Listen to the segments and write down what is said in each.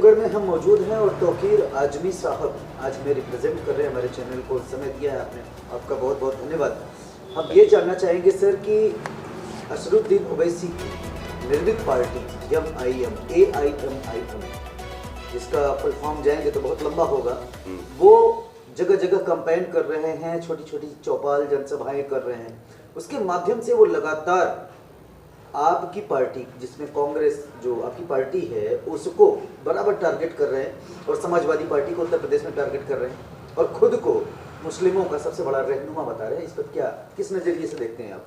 आजमगढ़ में हम मौजूद हैं और तौकीर आजमी साहब आज हमें रिप्रेजेंट कर रहे हैं, हमारे चैनल को समय दिया है आपने, आपका बहुत बहुत धन्यवाद। हम ये जानना चाहेंगे सर कि असदुद्दीन ओवैसी की निर्मित पार्टी AIM, जिसका फुल फॉर्म जाएंगे तो बहुत लंबा होगा, वो जगह जगह कैंपेन कर रहे हैं, छोटी छोटी चौपाल जनसभाएं कर रहे हैं, उसके माध्यम से वो लगातार आपकी पार्टी जिसमें कांग्रेस जो आपकी पार्टी है उसको बराबर टारगेट कर रहे हैं और समाजवादी पार्टी को उत्तर प्रदेश में टारगेट कर रहे हैं और खुद को मुस्लिमों का सबसे बड़ा रहनुमा बता रहे हैं। इस पर क्या, किस नज़रिए से देखते हैं आप?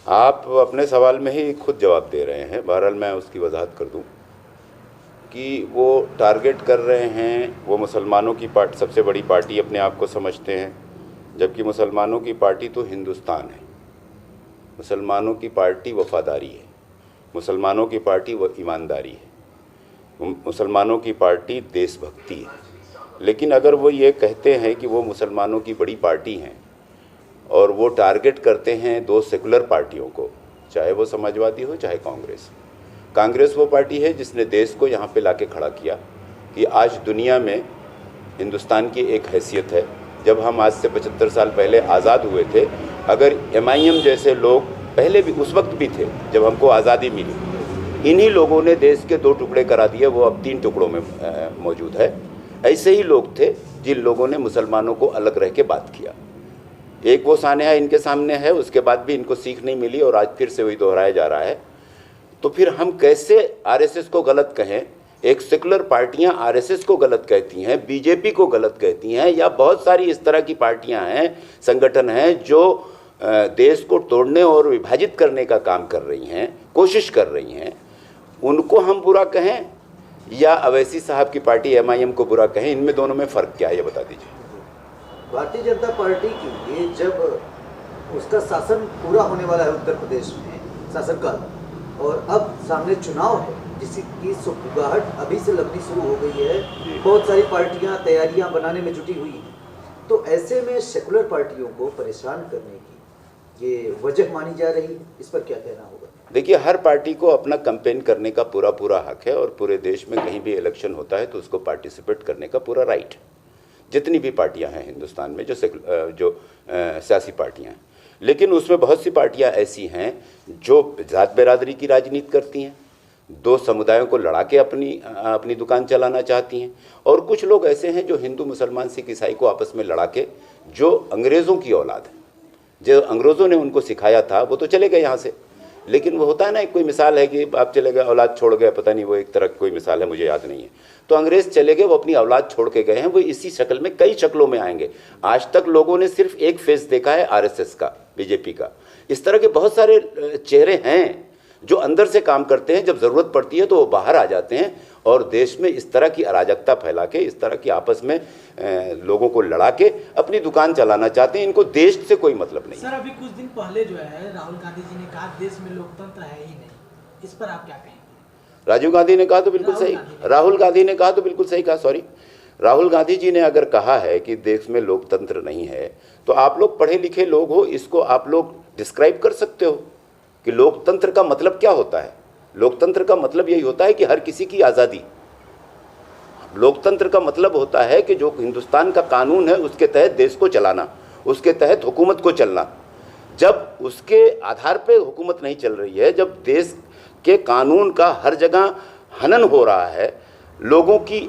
आप अपने सवाल में ही खुद जवाब दे रहे हैं। बहरहाल मैं उसकी वजाहत कर दूं कि वो टारगेट कर रहे हैं, वो मुसलमानों की पार्टी, सबसे बड़ी पार्टी अपने आप को समझते हैं, जबकि मुसलमानों की पार्टी तो हिंदुस्तान है। मुसलमानों की पार्टी वफादारी है, मुसलमानों की पार्टी वो ईमानदारी है, मुसलमानों की पार्टी देशभक्ति है। लेकिन अगर वो ये कहते हैं कि वो मुसलमानों की बड़ी पार्टी हैं और वो टारगेट करते हैं दो सेकुलर पार्टियों को, चाहे वो समाजवादी हो चाहे कांग्रेस। कांग्रेस वो पार्टी है जिसने देश को यहाँ पे लाके खड़ा किया कि आज दुनिया में हिंदुस्तान की एक हैसियत है। जब हम आज से 75 साल पहले आज़ाद हुए थे, अगर MIM जैसे लोग पहले भी उस वक्त भी थे जब हमको आज़ादी मिली, इन्हीं लोगों ने देश के 2 टुकड़े करा दिए, वो अब 3 टुकड़ों में मौजूद है। ऐसे ही लोग थे जिन लोगों ने मुसलमानों को अलग रह के बात किया। एक वो सानेहा इनके सामने है, उसके बाद भी इनको सीख नहीं मिली और आज फिर से वही दोहराया जा रहा है। तो फिर हम कैसे RSS को गलत कहें? एक सेकुलर पार्टियां RSS को गलत कहती हैं, BJP को गलत कहती हैं, या बहुत सारी इस तरह की पार्टियां हैं, संगठन हैं जो देश को तोड़ने और विभाजित करने का काम कर रही हैं, कोशिश कर रही हैं, उनको हम बुरा कहें या अवैसी साहब की पार्टी MIM को बुरा कहें? इनमें दोनों में फ़र्क क्या है, ये बता दीजिए। भारतीय जनता पार्टी के लिए जब उसका शासन पूरा होने वाला है उत्तर प्रदेश में शासनकाल, और अब सामने चुनाव है जिसकी सुगबुगाहट अभी से लगनी शुरू हो गई है, बहुत सारी पार्टियां तैयारियां बनाने में जुटी हुई हैं, तो ऐसे में सेकुलर पार्टियों को परेशान करने की ये वजह मानी जा रही है, इस पर क्या कहना होगा? देखिए, हर पार्टी को अपना कैंपेन करने का पूरा हक है और पूरे देश में कहीं भी इलेक्शन होता है तो उसको पार्टिसिपेट करने का पूरा राइट है। जितनी भी पार्टियां हैं हिंदुस्तान में, जो सियासी पार्टियां हैं, लेकिन उसमें बहुत सी पार्टियां ऐसी हैं जो जात बिरादरी की राजनीति करती हैं, 2 समुदायों को लड़ा के अपनी दुकान चलाना चाहती हैं, और कुछ लोग ऐसे हैं जो हिंदू मुसलमान सिख ईसाई को आपस में लड़ा के, जो अंग्रेज़ों की औलाद है, जो अंग्रेज़ों ने उनको सिखाया था वो तो चले गए यहाँ से। लेकिन वो होता है ना, एक कोई मिसाल है कि आप चले गए औलाद छोड़ गए, पता नहीं वो एक तरह कोई मिसाल है, मुझे याद नहीं है। तो अंग्रेज़ चले गए, वो अपनी औलाद छोड़ के गए हैं, वो इसी शक्ल में कई शक्लों में आएंगे। आज तक लोगों ने सिर्फ एक फेस देखा है RSS का, BJP का। इस तरह के बहुत सारे चेहरे हैं जो अंदर से काम करते हैं, जब ज़रूरत पड़ती है तो वो बाहर आ जाते हैं और देश में इस तरह की अराजकता फैला के, इस तरह की आपस में लोगों को लड़ा के अपनी दुकान चलाना चाहते हैं। इनको देश से कोई मतलब नहीं। सर, अभी कुछ दिन पहले जो है राहुल गांधी जी ने कहा देश में लोकतंत्र है ही नहीं, इस पर आप क्या कहेंगे? राजीव गांधी ने कहा तो बिल्कुल सही, राहुल गांधी ने कहा तो बिल्कुल सही कहा, सॉरी, राहुल गांधी जी ने अगर कहा है कि देश में लोकतंत्र नहीं है, तो आप लोग पढ़े लिखे लोग हो, इसको आप लोग डिस्क्राइब कर सकते हो कि लोकतंत्र का मतलब क्या होता है? लोकतंत्र का मतलब यही होता है कि हर किसी की आज़ादी। लोकतंत्र का मतलब होता है कि जो हिंदुस्तान का कानून है उसके तहत देश को चलाना, उसके तहत हुकूमत को चलना। जब उसके आधार पे हुकूमत नहीं चल रही है, जब देश के कानून का हर जगह हनन हो रहा है, लोगों की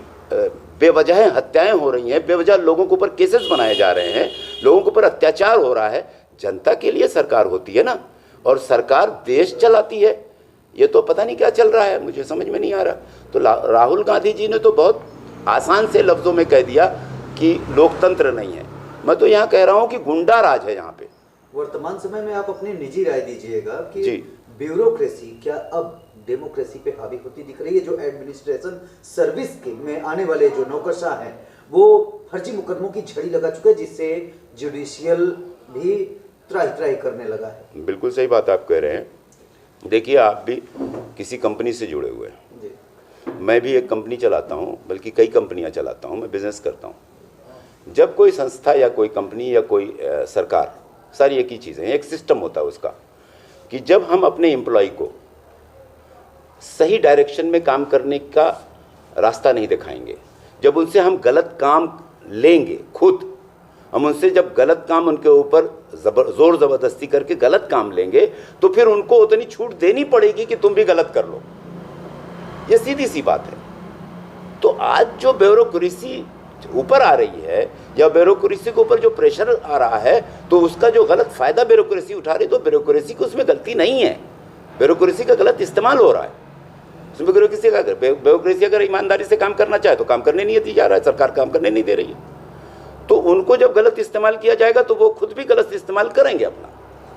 बेवजह हत्याएं हो रही हैं, बेवजह लोगों के ऊपर केसेस बनाए जा रहे हैं, लोगों के ऊपर अत्याचार हो रहा है, जनता के लिए सरकार होती है ना, और सरकार देश चलाती है। ये तो पता नहीं क्या चल रहा है, मुझे समझ में नहीं आ रहा। तो राहुल गांधी जी ने तो बहुत आसान से लफ्ज़ों में कह दिया कि लोकतंत्र नहीं है। मैं तो यहाँ कह रहा हूँ कि गुंडा राज है यहाँ पे। वर्तमान समय में आप अपनी निजी राय दीजिएगा कि ब्यूरोक्रेसी क्या अब डेमोक्रेसी पे हावी होती दिख रही है? जो एडमिनिस्ट्रेशन सर्विस के में आने वाले जो नौकरशाह हैं वो फर्जी मुकदमों की झड़ी लगा चुके हैं, जिससे जुडिशियल भी त्राही करने लगा है। बिल्कुल सही बात आप कह रहे हैं। देखिए, आप भी किसी कंपनी से जुड़े हुए हैं, मैं भी एक कंपनी चलाता हूँ, बल्कि कई कंपनियाँ चलाता हूँ, मैं बिज़नेस करता हूँ। जब कोई संस्था या कोई कंपनी या कोई सरकार, सारी एक ही चीज़ें, एक सिस्टम होता है उसका, कि जब हम अपने एम्प्लॉय को सही डायरेक्शन में काम करने का रास्ता नहीं दिखाएंगे। जब उनसे हम गलत काम लेंगे, खुद हम उनसे जब गलत काम उनके ऊपर जोर ज़बरदस्ती करके गलत काम लेंगे, तो फिर उनको उतनी छूट देनी पड़ेगी कि तुम भी गलत कर लो। ये सीधी सी बात है। तो आज जो ब्यूरोक्रेसी ऊपर आ रही है, या ब्यूरोक्रेसी के ऊपर जो प्रेशर आ रहा है, तो उसका जो गलत फ़ायदा ब्यूरोक्रेसी उठा रही है, तो ब्यूरोक्रेसी की उसमें गलती नहीं है, ब्यूरोक्रेसी का गलत इस्तेमाल हो रहा है। उसमें ब्यूरोक्रेसी अगर ईमानदारी से काम करना चाहे तो काम करने नहीं दी जा रहा है, सरकार काम करने नहीं दे रही है। तो उनको जब गलत इस्तेमाल किया जाएगा तो वो खुद भी गलत इस्तेमाल करेंगे अपना।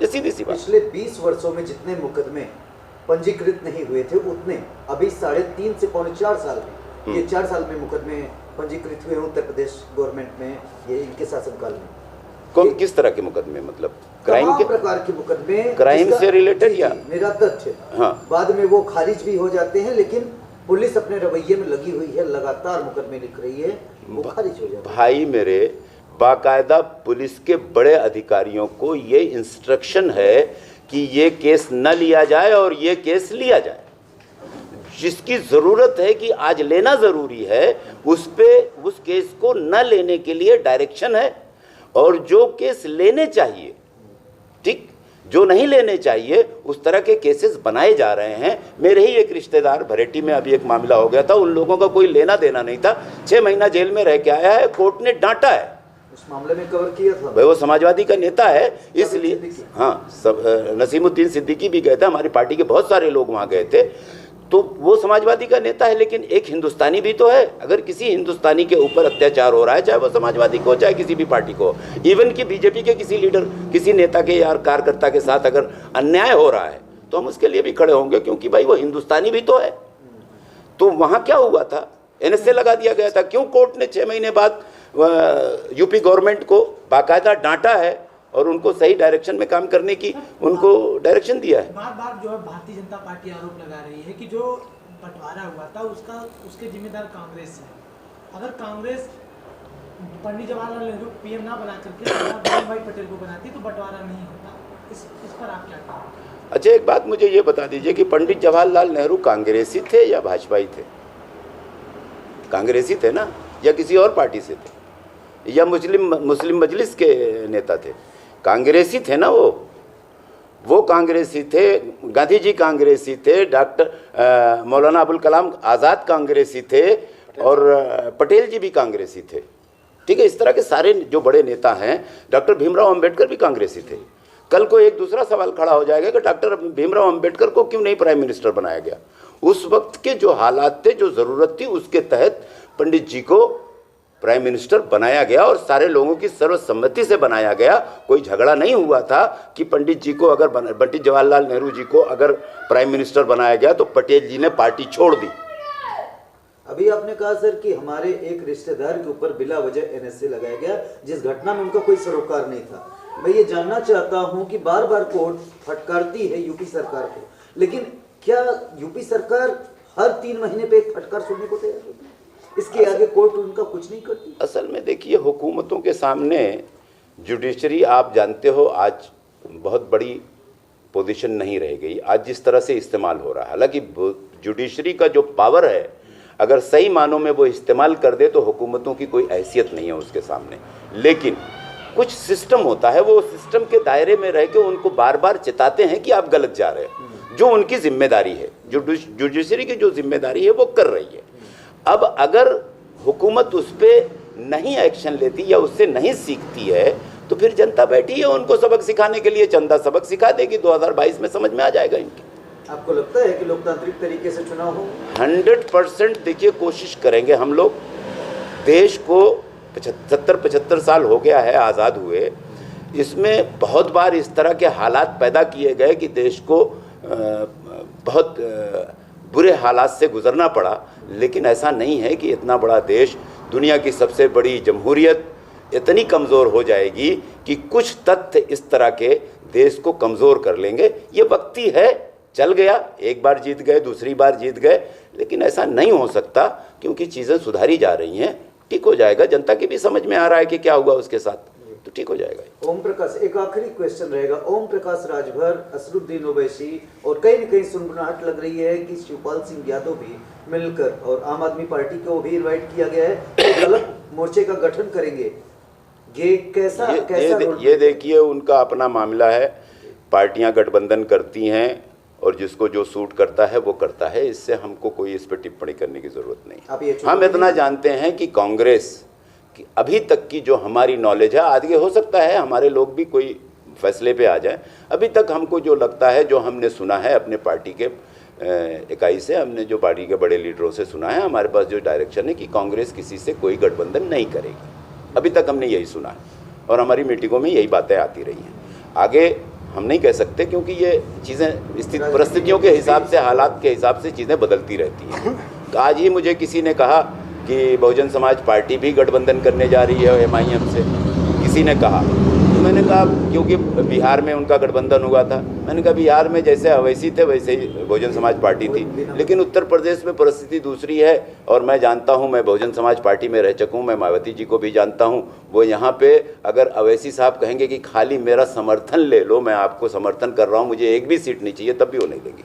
ये सीधी सी बात। पिछले 20 वर्षों में जितने मुकदमे पंजीकृत नहीं हुए थे, उतने अभी 3.5 से 4 साल में, ये 4 साल में मुकदमे पंजीकृत हुए उत्तर प्रदेश गवर्नमेंट में, ये इनके शासनकाल में। कौन किस तरह के मुकदमे, मतलब क्राइम के प्रकार के मुकदमे, क्राइम से रिलेटेड या मेरा तथ्य, हाँ, बाद में वो खारिज भी हो जाते हैं, लेकिन पुलिस अपने रवैये में लगी हुई है, लगातार मुकदमे लिख रही है, वो खारिज हो जाते हैं। भाई मेरे, बाकायदा पुलिस के बड़े अधिकारियों को ये इंस्ट्रक्शन है कि ये केस न लिया जाए और ये केस लिया जाए। जिसकी ज़रूरत है कि आज लेना ज़रूरी है, उस केस को न लेने के लिए डायरेक्शन है, और जो केस लेने चाहिए, ठीक, जो नहीं लेने चाहिए उस तरह के केसेस बनाए जा रहे हैं। मेरे ही एक रिश्तेदार भरेटी में अभी एक मामला हो गया था, उन लोगों का कोई लेना देना नहीं था, 6 महीना जेल में रह के आया है, कोर्ट ने डांटा है। उस मामले में कवर किया था भाई, वो समाजवादी का नेता है, इसलिए हाँ, नसीमुद्दीन सिद्दीकी भी गए थे, हमारी पार्टी के बहुत सारे लोग वहाँ गए थे। तो वो समाजवादी का नेता है, लेकिन एक हिंदुस्तानी भी तो है। अगर किसी हिंदुस्तानी के ऊपर अत्याचार हो रहा है, चाहे वो समाजवादी को, चाहे किसी भी पार्टी को, इवन कि बीजेपी के किसी लीडर, किसी नेता के या कार्यकर्ता के साथ अगर अन्याय हो रहा है, तो हम उसके लिए भी खड़े होंगे, क्योंकि भाई वो हिंदुस्तानी भी तो है। तो वहाँ क्या हुआ था, NSA लगा दिया गया था। क्यों कोर्ट ने 6 महीने बाद यूपी गवर्नमेंट को बाकायदा डांटा है और उनको सही डायरेक्शन में काम करने की उनको डायरेक्शन दिया है। बार बार जो है भारतीय जनता पार्टी आरोप लगा रही है कि जो बंटवारा हुआ था उसके जिम्मेदार कांग्रेस है। अगर कांग्रेस पंडित जवाहरलाल नेहरू PM ना बना करके सरदार वल्लभ भाई पटेल को बनाती तो बंटवारा नहीं होता। इस पर आप क्या कहेंगे? अच्छा, एक बात मुझे ये बता दीजिए कि पंडित जवाहरलाल नेहरू कांग्रेसी थे या भाजपाई थे? कांग्रेसी थे ना, या किसी और पार्टी से थे, या मुस्लिम मजलिस के नेता थे? कांग्रेसी थे ना वो कांग्रेसी थे। गांधी जी कांग्रेसी थे, डॉक्टर मौलाना अबुल कलाम आज़ाद कांग्रेसी थे, और पटेल जी भी कांग्रेसी थे। ठीक है, इस तरह के सारे जो बड़े नेता हैं, डॉक्टर भीमराव अंबेडकर भी कांग्रेसी थे। कल को एक दूसरा सवाल खड़ा हो जाएगा कि डॉक्टर भीमराव अंबेडकर को क्यों नहीं प्राइम मिनिस्टर बनाया गया। उस वक्त के जो हालात थे, जो ज़रूरत थी, उसके तहत पंडित जी को प्राइम मिनिस्टर बनाया गया, और सारे लोगों की सर्वसम्मति से बनाया गया। कोई झगड़ा नहीं हुआ था कि पंडित जी को अगर पंडित जवाहरलाल नेहरू जी को अगर प्राइम मिनिस्टर बनाया गया तो पटेल जी ने पार्टी छोड़ दी। अभी आपने कहा सर कि हमारे एक रिश्तेदार के ऊपर बिला वजह NSA लगाया गया, जिस घटना में उनका कोई सरोकार नहीं था। मैं ये जानना चाहता हूं कि बार बार कोर्ट फटकारती है यूपी सरकार को, लेकिन क्या यूपी सरकार हर 3 महीने पे एक फटकार सुनने को तैयार होती है? इसके आगे कोर्ट उनका कुछ नहीं करती। असल में देखिए, हुकूमतों के सामने जुडिशरी, आप जानते हो, आज बहुत बड़ी पोजीशन नहीं रह गई। आज जिस तरह से इस्तेमाल हो रहा है, हालांकि जुडिशरी का जो पावर है, अगर सही मानों में वो इस्तेमाल कर दे तो हुकूमतों की कोई हैसियत नहीं है उसके सामने। लेकिन कुछ सिस्टम होता है, वो सिस्टम के दायरे में रह के उनको बार बार चिताते हैं कि आप गलत जा रहे हैं। जो उनकी जिम्मेदारी है, जुडिशरी की जो जिम्मेदारी है वो कर रही है। अब अगर हुकूमत उस पर नहीं एक्शन लेती या उससे नहीं सीखती है, तो फिर जनता बैठी है उनको सबक सिखाने के लिए। चंदा सबक सिखा देगी, 2022 में समझ में आ जाएगा इनकी। आपको लगता है कि लोकतांत्रिक तरीके से चुनाव हो? 100% देखिए, कोशिश करेंगे हम लोग। देश को 75 साल हो गया है आज़ाद हुए, इसमें बहुत बार इस तरह के हालात पैदा किए गए कि देश को बहुत बुरे हालात से गुजरना पड़ा। लेकिन ऐसा नहीं है कि इतना बड़ा देश, दुनिया की सबसे बड़ी जमहूरियत इतनी कमज़ोर हो जाएगी कि कुछ तथ्य इस तरह के देश को कमज़ोर कर लेंगे। ये वक्ती है, चल गया, एक बार जीत गए, दूसरी बार जीत गए, लेकिन ऐसा नहीं हो सकता, क्योंकि चीज़ें सुधारी जा रही हैं, ठीक हो जाएगा। जनता की भी समझ में आ रहा है कि क्या हुआ उसके साथ। तो ठीक हो जाएगा। ओम प्रकाश, एक आखिरी क्वेश्चन रहेगा। ओम प्रकाश राजभर, असरुद्दीन ओवैसी और कहीं न कहीं सुनसुनाहट लग रही है कि शिवपाल सिंह यादव भी मिलकर, और आम आदमी पार्टी को भी इनवाइट किया गया है, तो गलत मोर्चे का गठन करेंगे। ये कैसा ये देखिए, उनका अपना मामला है। पार्टियां गठबंधन करती हैं और जिसको जो सूट करता है वो करता है। इससे हमको कोई इस पर टिप्पणी करने की जरूरत नहीं। हम इतना जानते हैं कि कांग्रेस कि अभी तक की जो हमारी नॉलेज है, आगे हो सकता है हमारे लोग भी कोई फैसले पे आ जाए, अभी तक हमको जो लगता है, जो हमने सुना है अपने पार्टी के इकाई से, हमने जो पार्टी के बड़े लीडरों से सुना है, हमारे पास जो डायरेक्शन है कि कांग्रेस किसी से कोई गठबंधन नहीं करेगी। अभी तक हमने यही सुना है और हमारी मीटिंगों में यही बातें आती रही हैं। आगे हम नहीं कह सकते क्योंकि ये चीज़ें स्थिति परिस्थितियों के हिसाब से, हालात के हिसाब से चीज़ें बदलती रहती हैं। आज ही मुझे किसी ने कहा कि बहुजन समाज पार्टी भी गठबंधन करने जा रही है MIM से, किसी ने कहा। तो मैंने कहा, क्योंकि बिहार में उनका गठबंधन हुआ था, मैंने कहा बिहार में जैसे अवैसी थे वैसे ही बहुजन समाज पार्टी थी, लेकिन उत्तर प्रदेश में परिस्थिति दूसरी है। और मैं जानता हूं, मैं बहुजन समाज पार्टी में रह चुका हूं, मैं मायावती जी को भी जानता हूं। वो यहाँ पे अगर अवैसी साहब कहेंगे कि खाली मेरा समर्थन ले लो, मैं आपको समर्थन कर रहा हूँ, मुझे एक भी सीट नहीं चाहिए, तब भी वो नहीं देगी।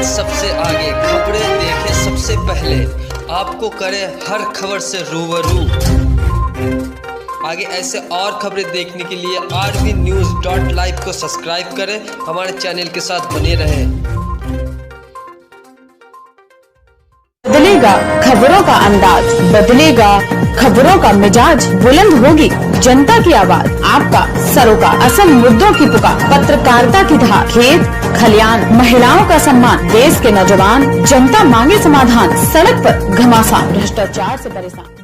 सबसे आगे खबरें देखें सबसे पहले, आपको करे हर खबर से रूबरू। आगे ऐसे और खबरें देखने के लिए rvnews.live को सब्सक्राइब करें, हमारे चैनल के साथ बने रहें। बदलेगा खबरों का अंदाज, बदलेगा खबरों का मिजाज, बुलंद होगी जनता की आवाज, आपका सरोकार, असल मुद्दों की पुकार, पत्रकारिता की धार, खेत खलियान, महिलाओं का सम्मान, देश के नौजवान, जनता मांगे समाधान, सड़क पर घमासान, भ्रष्टाचार से परेशान।